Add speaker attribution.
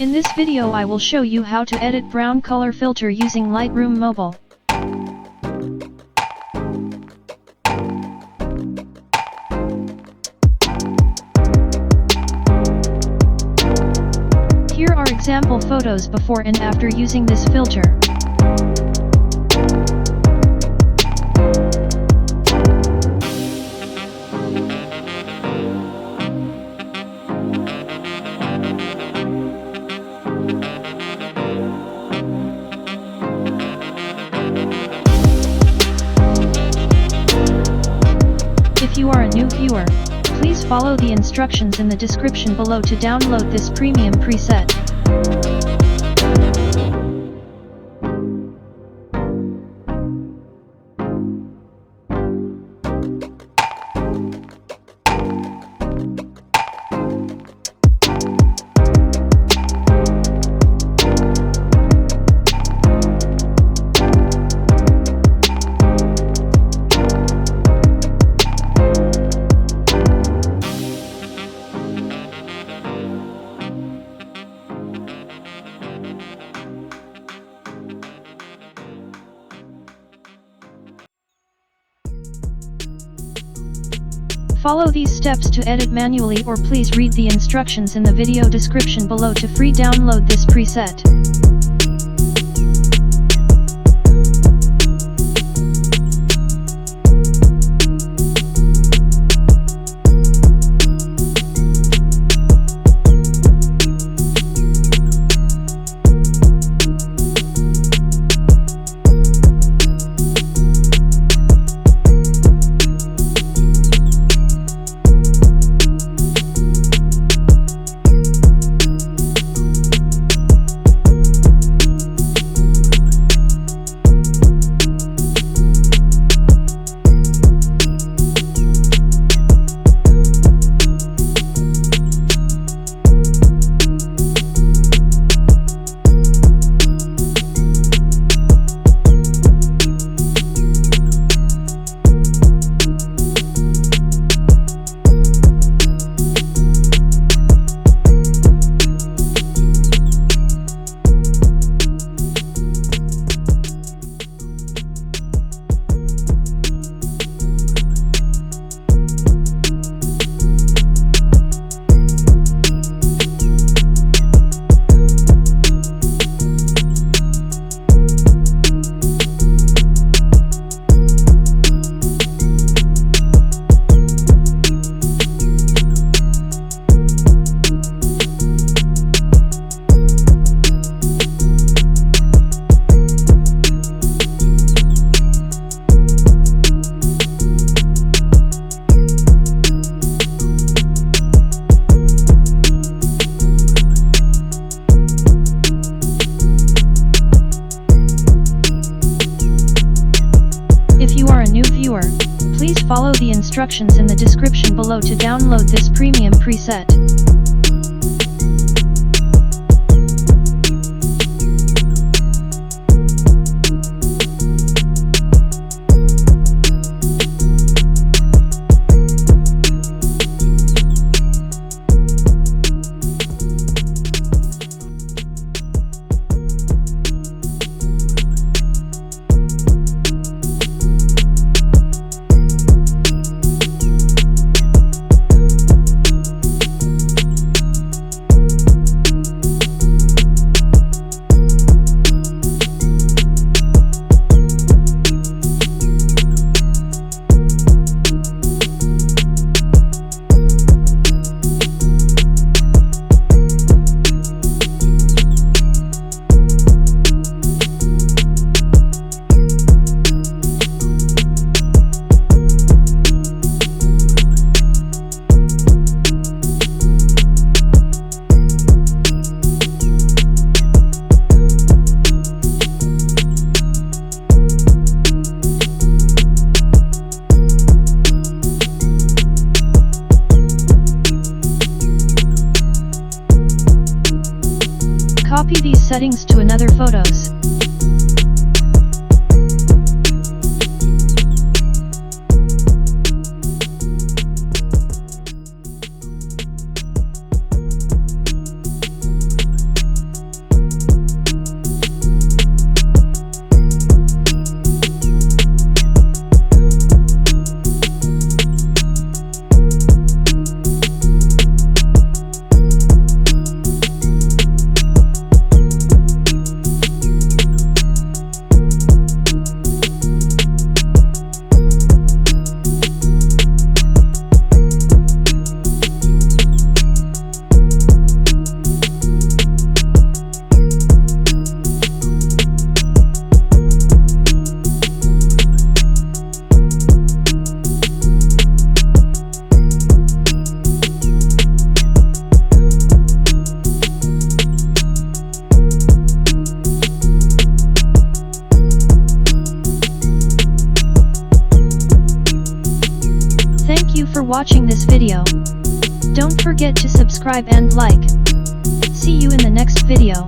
Speaker 1: In this video I will show you how to edit brown color filter using Lightroom Mobile. Here are example photos before and after using this filter. If you are a new viewer, please follow the instructions in the description below to download this premium preset. Follow these steps to edit manually, or please read the instructions in the video description below to free download this preset. If you are a new viewer, please follow the instructions in the description below to download this premium preset. Copy these settings to another photos. you for watching this video. Don't forget to subscribe and like. See you in the next video.